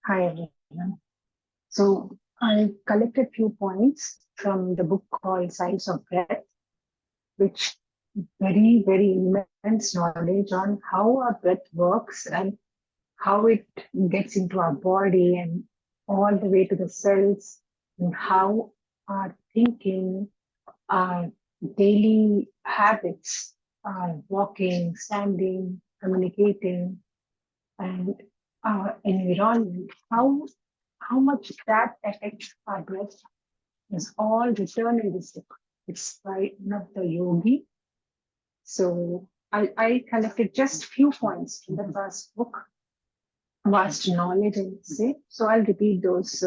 Hi everyone. So I collected few points from the book called Science of Breath, which very immense knowledge on how our breath works and how it gets into our body and all the way to the cells and how our thinking, our daily habits, our walking, standing, communicating, and our environment, how much that affects our breath is all written in this book. It's by one of the yogi. So I collected just few points from the vast book, vast knowledge, I would say. So I'll repeat those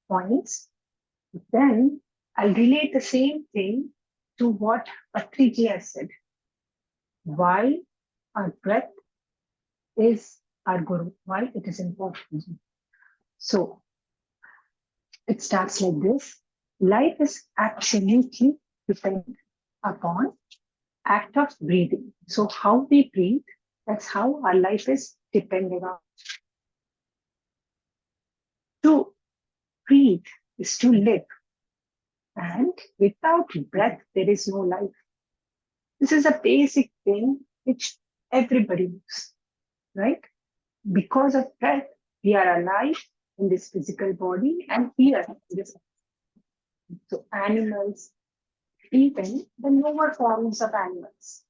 points. Then I'll relate the same thing to what Patriji has said. Why our breath is our guru, why it is important. So it starts like this. Life is absolutely dependent upon act of breathing. So how we breathe, that's how our life is dependent on. To breathe is to live. And without breath, there is no life. This is a basic thing which everybody knows, right? Because of breath, we are alive in this physical body and here in this. So animals, even the lower forms of animals,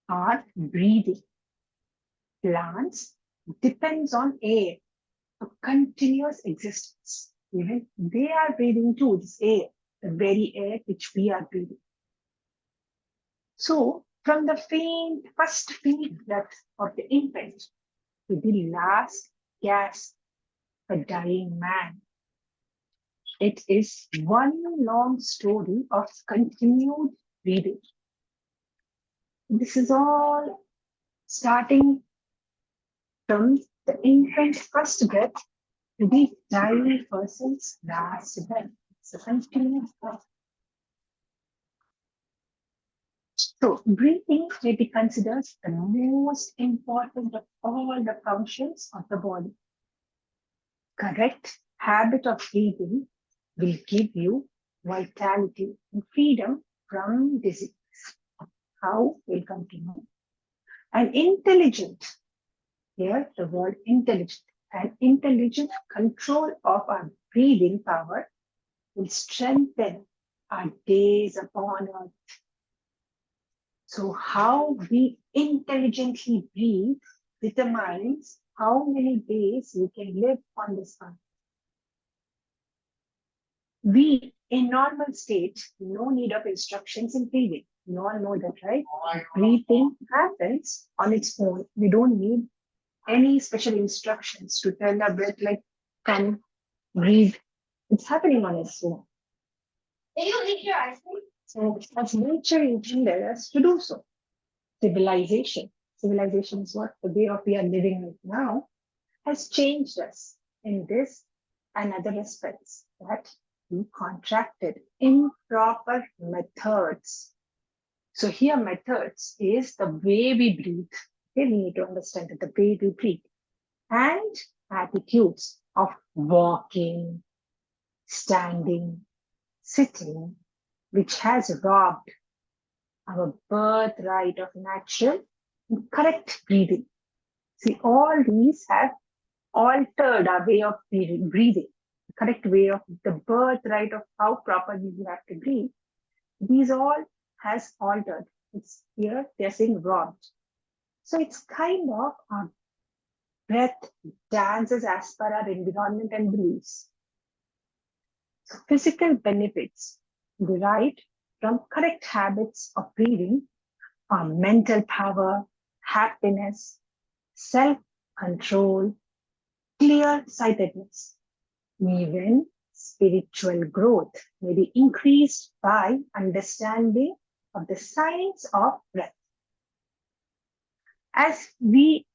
are breathing. Plants depends on air, a continuous existence. Even they are breathing too, this air, the very air which we are breathing. So from the first faint breath of the infant to the last gasp of a dying man, it is one long story of continued breathing. This is all starting from the infant's first breath to the dying person's last breath. It's a continuous breath. So breathing may be considered the most important of all the functions of the body. Correct habit of breathing will give you vitality and freedom from disease. How will come to know? And intelligent, here the word intelligent, and intelligent control of our breathing power will strengthen our days upon earth. So how we intelligently breathe determines how many days we can live on this earth. We, in normal state, no need of instructions in breathing. You all know that, right? Breathing happens on its own. We don't need any special instructions to tell our breath like, come, breathe. It's happening on its own. So as nature intended us to do so. Civilization. Civilization is what the way of we are living right now has changed us in this and other aspects that we contracted improper methods. So here methods is the way we breathe. Okay, we need to understand that the way we breathe and attitudes of walking, standing, sitting, which has robbed our birthright of natural and correct breathing. See, all these have altered our way of breathing, the correct way of the birthright of how properly you have to breathe. These all has altered. It's here they're saying robbed. So it's kind of our breath dances as per our environment and beliefs. So physical benefits derived from correct habits of breathing are mental power, happiness, self-control, clear-sightedness. Even spiritual growth may be increased by understanding of the science of breath. As we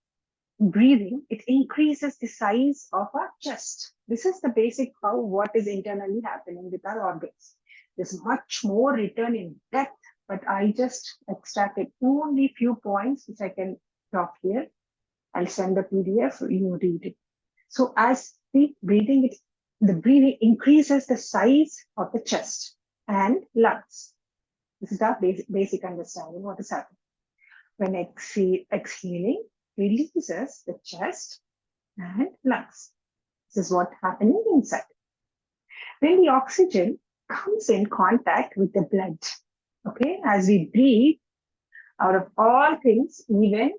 breathing, it increases the size of our chest. This is the basic how what is internally happening with our organs. There's much more written in depth, but I just extracted only few points which I can talk here. I'll send the PDF, you read it. So as the breathing increases the size of the chest and lungs. This is our basic understanding what is happening. When exhaling releases the chest and lungs. This is what's happening inside. When the oxygen comes in contact with the blood, okay, as we breathe, out of all things, even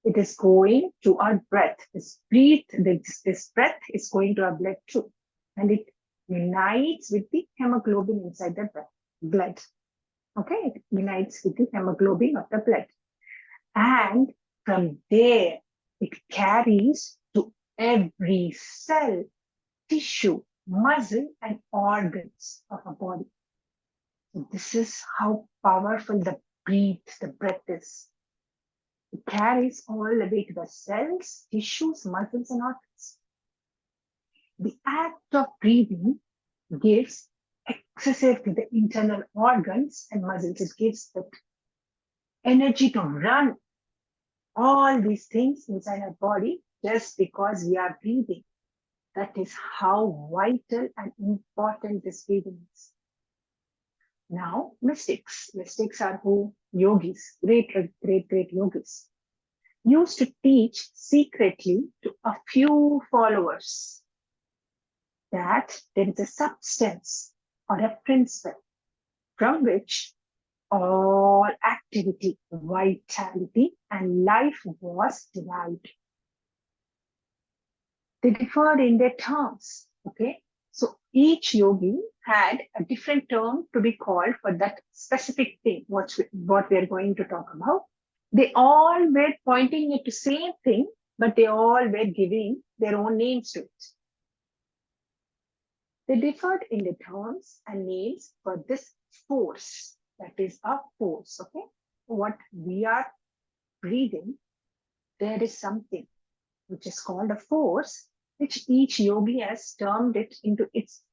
it is going to our breath. This breath is going to our blood too. And it unites with the hemoglobin inside the blood. Okay, it unites with the hemoglobin of the blood. And from there, it carries to every cell, tissue, muscle, and organs of our body. So this is how powerful the breath is. It carries all the way to the cells, tissues, muscles, and organs. The act of breathing gives exercise to the internal organs and muscles. It gives the energy to run all these things inside our body just because we are breathing. That is how vital and important this breathing is. Now, mystics. Mystics are who? Yogis, great yogis, used to teach secretly to a few followers that there is a substance or a principle from which all activity, vitality, and life was derived. They differed in their terms, okay? So each yogi had a different term to be called for that specific thing, what we are going to talk about. They all were pointing at the same thing, but they all were giving their own names to it. They differed in the terms and names for this force, that is a force, okay? What we are breathing, there is something which is called a force, which each yogi has termed it into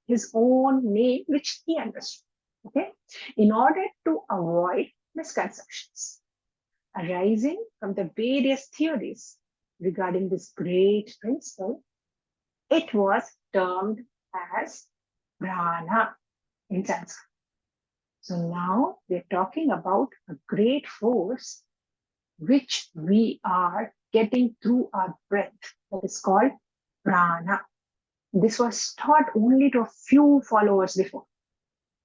his own name, which he understood, okay? In order to avoid misconceptions arising from the various theories regarding this great principle, it was termed as prana in Sanskrit. So now we're talking about a great force which we are getting through our breath. That is called prana. This was taught only to a few followers before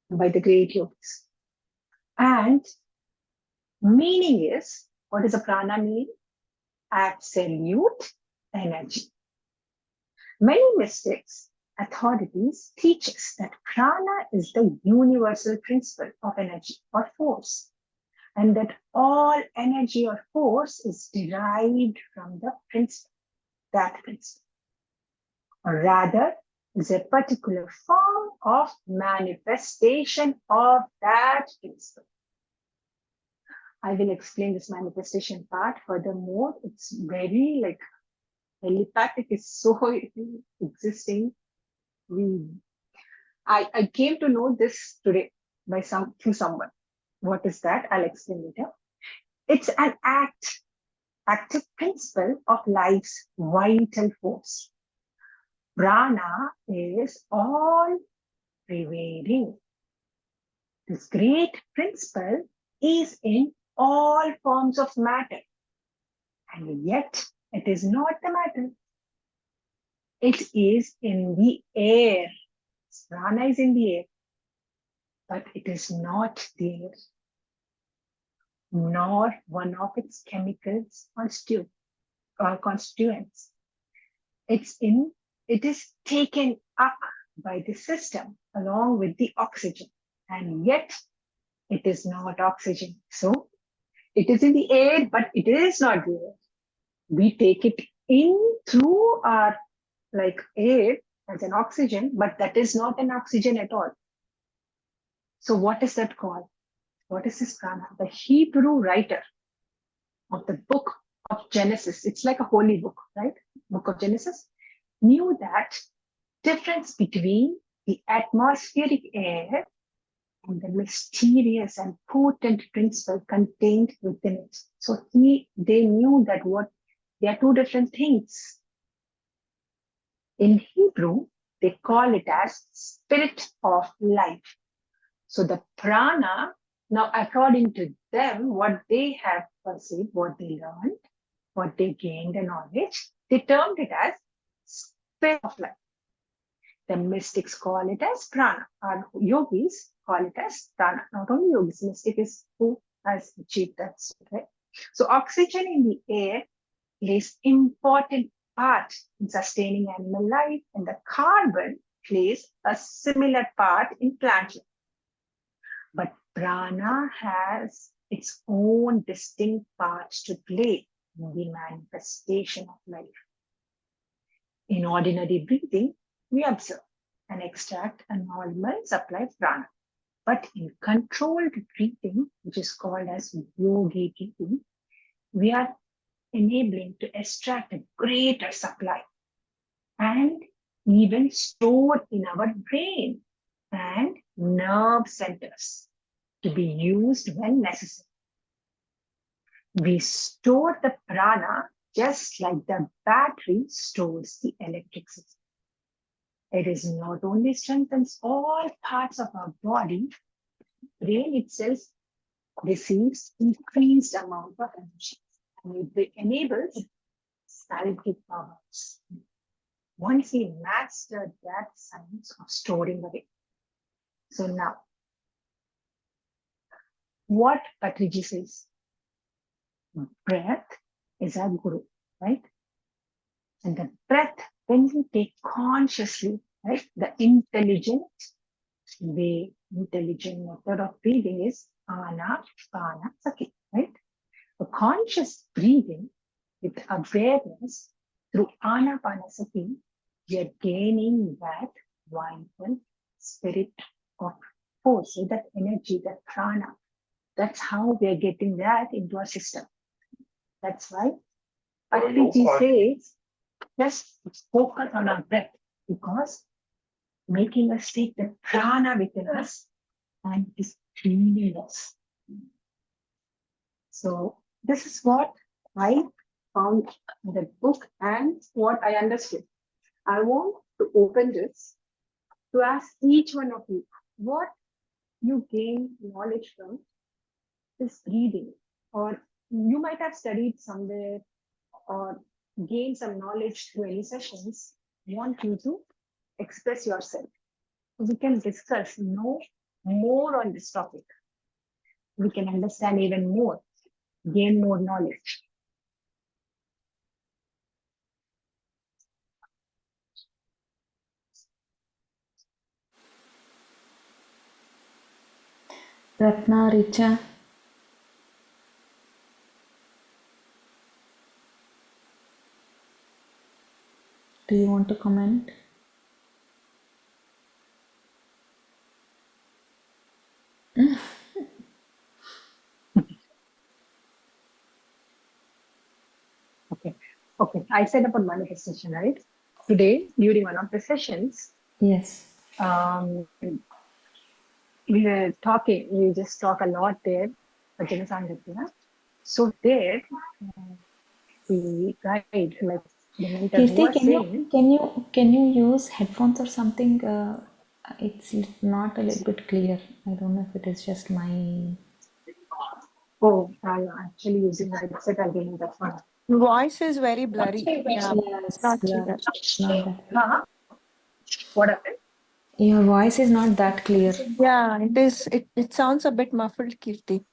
by the great yogis. And meaning is, what does a prana mean? Absolute energy. Many mystics, authorities teach us that prana is the universal principle of energy or force, and that all energy or force is derived from the principle, that principle. Or rather, is a particular form of manifestation of that principle. I will explain this manifestation part. Furthermore, it's very like telepathic is so existing. I came to know this today through someone. What is that? I'll explain later. It's an active principle of life's vital force. Prana is all prevailing. This great principle is in all forms of matter, and yet it is not the matter. It is in the air. Prana is in the air, but it is not there, nor one of its chemicals or constituents. It is taken up by the system along with the oxygen, and yet it is not oxygen. So it is in the air, but it is not there. We take it in through our air as an oxygen, but that is not an oxygen at all. So what is that called? What is this prana? The Hebrew writer of the book of Genesis, it's like a holy book, right? Book of Genesis, knew that difference between the atmospheric air and the mysterious and potent principle contained within it. So they knew that they are two different things. In Hebrew, they call it as spirit of life. So the prana, now according to them, what they have perceived, what they learned, what they gained the knowledge, they termed it as spirit of life. The mystics call it as prana. Our yogis call it as prana. Not only yogis, mystic is who has achieved that state, right? So oxygen in the air plays important part in sustaining animal life, and the carbon plays a similar part in plant life. But prana has its own distinct parts to play in the manifestation of life. In ordinary breathing, we observe and extract a normal supply of prana. But in controlled breathing, which is called as yogi breathing, we are enabling to extract a greater supply and even stored in our brain and nerve centers to be used when necessary. We store the prana just like the battery stores the electricity. It is not only strengthens all parts of our body, brain itself receives increased amount of energy and it enables psychic powers. Once we master that science of storing away. So now, what Patriji says, breath is our guru, right? And the breath, when we take consciously, right, the intelligent method of breathing is anapanasati, right? The conscious breathing with awareness through anapanasati, we are gaining that vital spirit of force, so that energy, that prana. That's how we are getting that into our system. That's why Patriji says, just focus on our breath, because making us take the prana within us and is cleaning us. So this is what I found in the book and what I understood. I want to open this to ask each one of you what you gain knowledge from this reading, or you might have studied somewhere or gained some knowledge through any sessions. I want you to express yourself. We can discuss, know more on this topic. We can understand even more, gain more knowledge. Ratna, Richa. Do you want to comment? Okay. I said about manifestation, right? Today, during one of the sessions, Yes. We were talking, we just talk a lot there, Bhajana Sanghatya. So there, the guide, like the mentor who Keerthi, was saying, can you use headphones or something? It's not a little bit clear. I don't know if it is just my. oh, I'm actually using the headset, I'll give you that one. Voice is very blurry. Yeah, It's not blurry. clear. It's not that. Uh-huh. What happened? Your voice is not that clear. Yeah, it is. It sounds a bit muffled, Keerthi.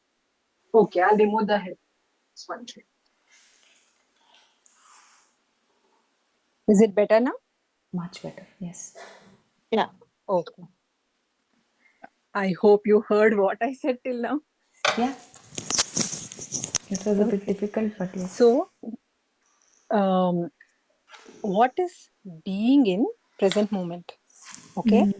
Okay, I'll remove the headset. One. Is it better now? Much better. Yes. Yeah. Okay. I hope you heard what I said till now. Yeah. It was a bit difficult, but yes. So, what is being in present moment? Okay.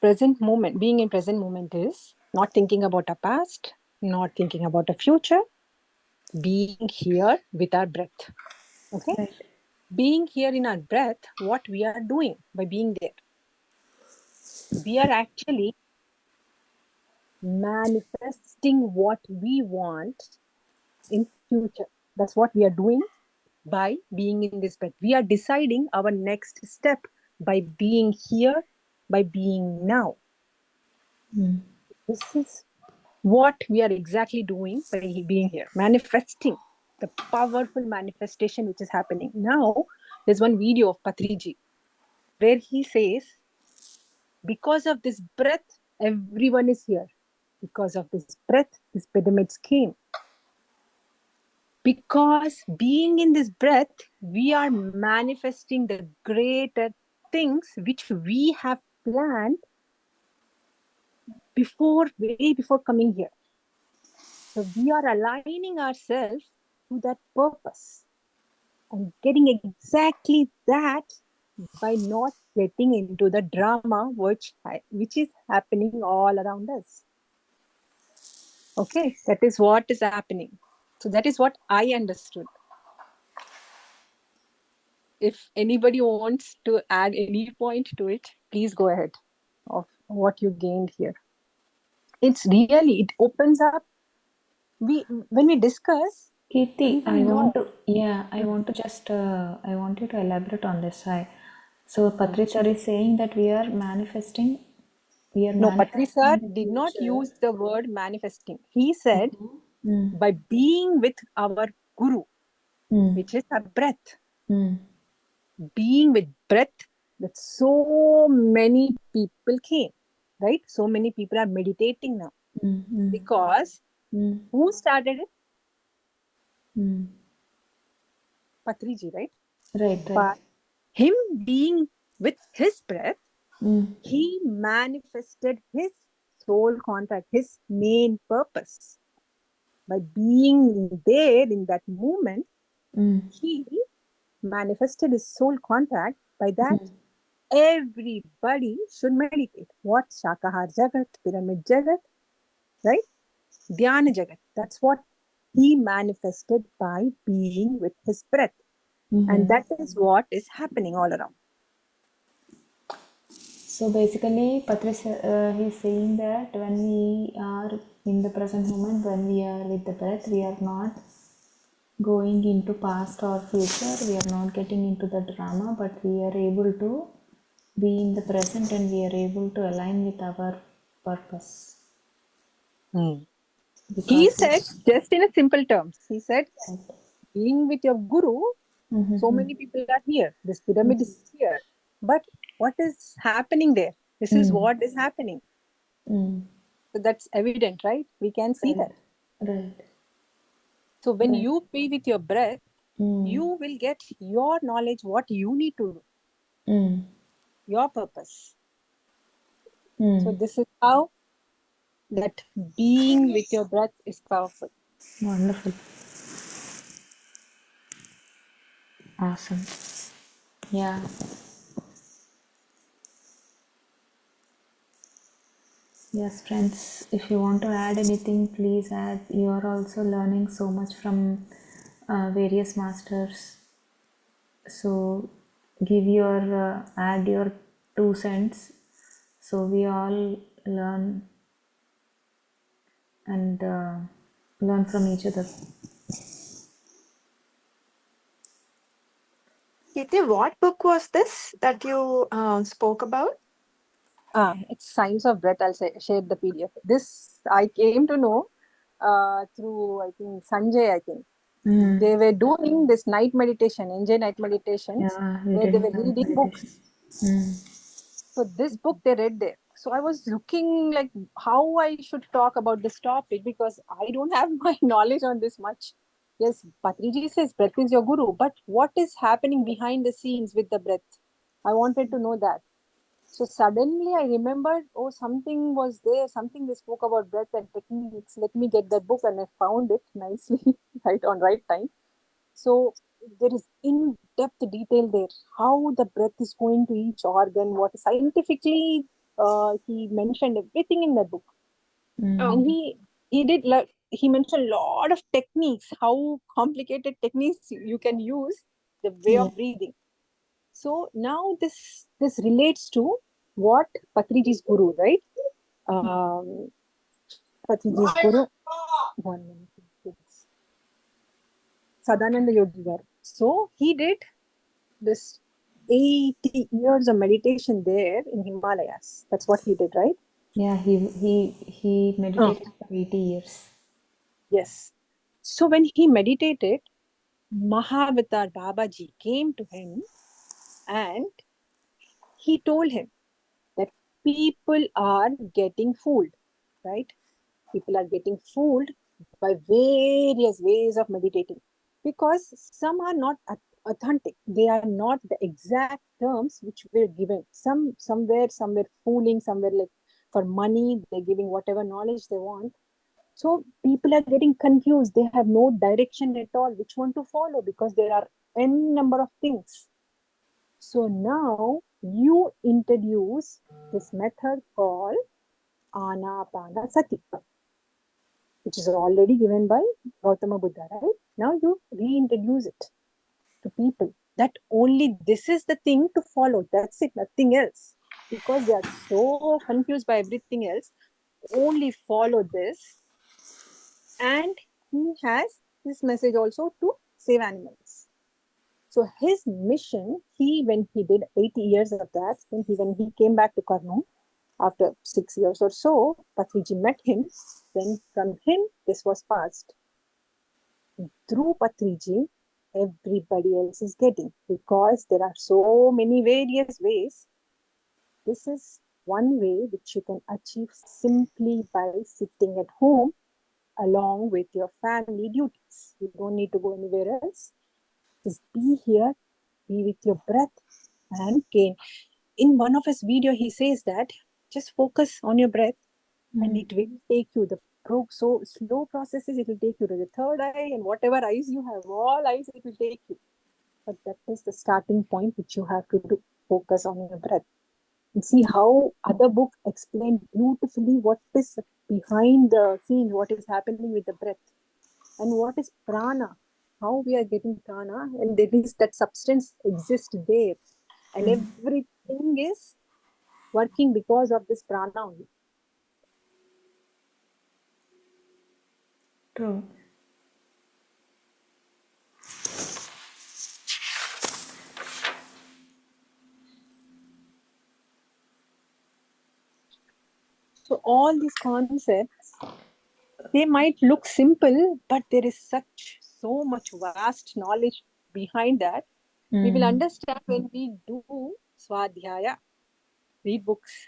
Present moment, being in present moment is not thinking about a past, not thinking about a future, being here with our breath. Okay. Right. Being here in our breath, what we are doing by being there, we are actually manifesting what we want in future. That's what we are doing by being in this breath. We are deciding our next step by being here, by being now. This is what we are exactly doing by being here, manifesting the powerful manifestation which is happening. Now, there's one video of Patriji where he says, because of this breath, everyone is here. Because of this breath, these pyramids came. Because being in this breath, we are manifesting the greater things which we have planned way before coming here. So we are aligning ourselves to that purpose and getting exactly that by not getting into the drama which is happening all around us. Okay, that is what is happening. So that is what I understood. If anybody wants to add any point to it, please go ahead of what you gained here. It's really, it opens up. When we discuss, Keerthi, we will know. I want you to elaborate on this. So Patriji is saying that we are manifesting No, Patri sir the did not future. use the word manifesting. He said, by being with our Guru, which is our breath. Being with breath, that so many people came, right? So many people are meditating now. Because who started it? Patriji, right? Right. But him being with his breath, he manifested his soul contract, his main purpose. By being there in that moment, he manifested his soul contract. By that, everybody should meditate. What? Shakahar Jagat, Pyramid Jagat, right? Dhyana Jagat. That's what he manifested by being with his breath. And that is what is happening all around. So basically, Patricia, he's saying that when we are in the present moment, when we are with the breath, we are not going into past or future, we are not getting into the drama, but we are able to be in the present and we are able to align with our purpose. He said, just in a simple terms, he said, being with your Guru, so many people are here. This pyramid is here. But what is happening there? This is what is happening. So that's evident, right? We can see that. Right. So when you be with your breath, you will get your knowledge, what you need to do, your purpose. So this is how that being with your breath is powerful. Wonderful. Awesome. Yeah. Yes, friends, if you want to add anything, please add. You are also learning so much from various masters. So give your, add your 2 cents. So we all learn and learn from each other. Keerthi, what book was this that you spoke about? It's Science of Breath. I'll share the PDF. This I came to know through, I think, Sanjay, I think. They were doing this night meditation, NJ night meditations, where they were reading books. So this book they read there. So I was looking like how I should talk about this topic because I don't have my knowledge on this much. Yes, Patriji says breath is your guru, but what is happening behind the scenes with the breath? I wanted to know that. So suddenly I remembered, oh, something was there, something they spoke about breath and techniques. Let me get that book, and I found it nicely, right on right time. So there is in-depth detail there, how the breath is going to each organ, what scientifically he mentioned everything in that book. And he mentioned a lot of techniques, how complicated techniques you can use, the way of breathing. So now this relates to what Patriji's Guru, right? Patriji's Guru. 1 minute, please. Sadananda Yogi garu. So he did this 80 years of meditation there in Himalayas. That's what he did, right? Yeah, he meditated for 80 years. Yes. So when he meditated, Mahavatar Babaji came to him and he told him that people are getting fooled, right? People are getting fooled by various ways of meditating because some are not authentic. They are not the exact terms which were given. Somewhere fooling, somewhere like for money, they're giving whatever knowledge they want. So people are getting confused. They have no direction at all, which one to follow, because there are n number of things. So now you introduce this method called Anapanasati, which is already given by Gautama Buddha, right? Now you reintroduce it to people that only this is the thing to follow. That's it, nothing else. Because they are so confused by everything else, only follow this. And he has this message also to save animals. So his mission, when he did 80 years of that, when he came back to Karnool after 6 years or so, Patriji met him. Then from him, this was passed. Through Patriji, everybody else is getting, because there are so many various ways. This is one way which you can achieve simply by sitting at home along with your family duties. You don't need to go anywhere else. Just be here, be with your breath, and gain. In one of his video, he says that just focus on your breath, and it will take you so slow processes. It will take you to the third eye, and whatever eyes you have, all eyes it will take you. But that is the starting point which you have to do. Focus on your breath. And see how other books explain beautifully what is behind the scenes, what is happening with the breath, and what is prana, how we are getting prana, and there is that substance exists there, and everything is working because of this prana only. True. So all these concepts, they might look simple, but there is so much vast knowledge behind that. We will understand when we do swadhyaya, read books.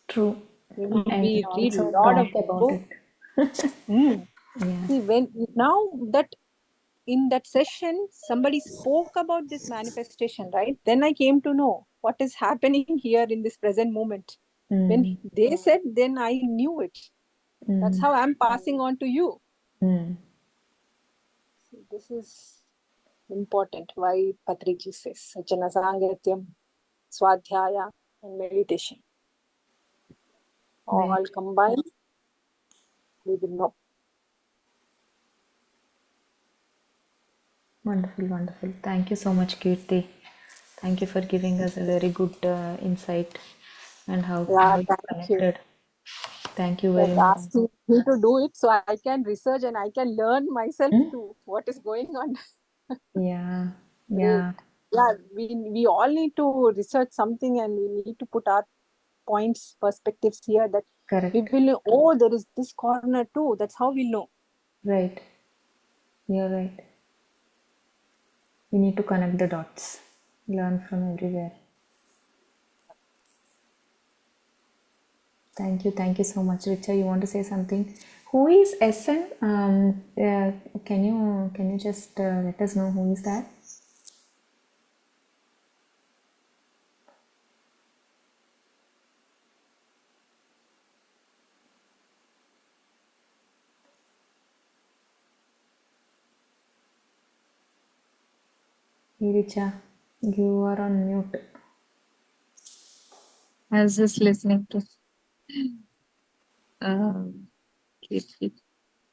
True. When And we read a also lot of talk about books. it. Yeah. See, now that in that session somebody spoke about this manifestation, right? Then I came to know what is happening here in this present moment. When they said, then I knew it. That's how I'm passing on to you. So this is important why Patriji says Sajjana Sangatyam, Swadhyaya, and meditation. All combined, we will know. Wonderful, wonderful. Thank you so much, Keerthi. Thank you for giving us a very good insight and how you Thank you. connected. Thank you very That much. asking me to do it so I can research and I can learn myself too what is going on. Yeah, Great. yeah, Yeah, we all need to research something, and we need to put our points, perspectives here, that we correct. will know, oh, there is this corner too. That's how we'll know. Right. You're right. We need to connect the dots, learn from everywhere. Thank you so much, Richa. You want to say something? Who is SN? Can you just let us know who is that? Hey, Richa, you are on mute. I was just listening to Keerthi.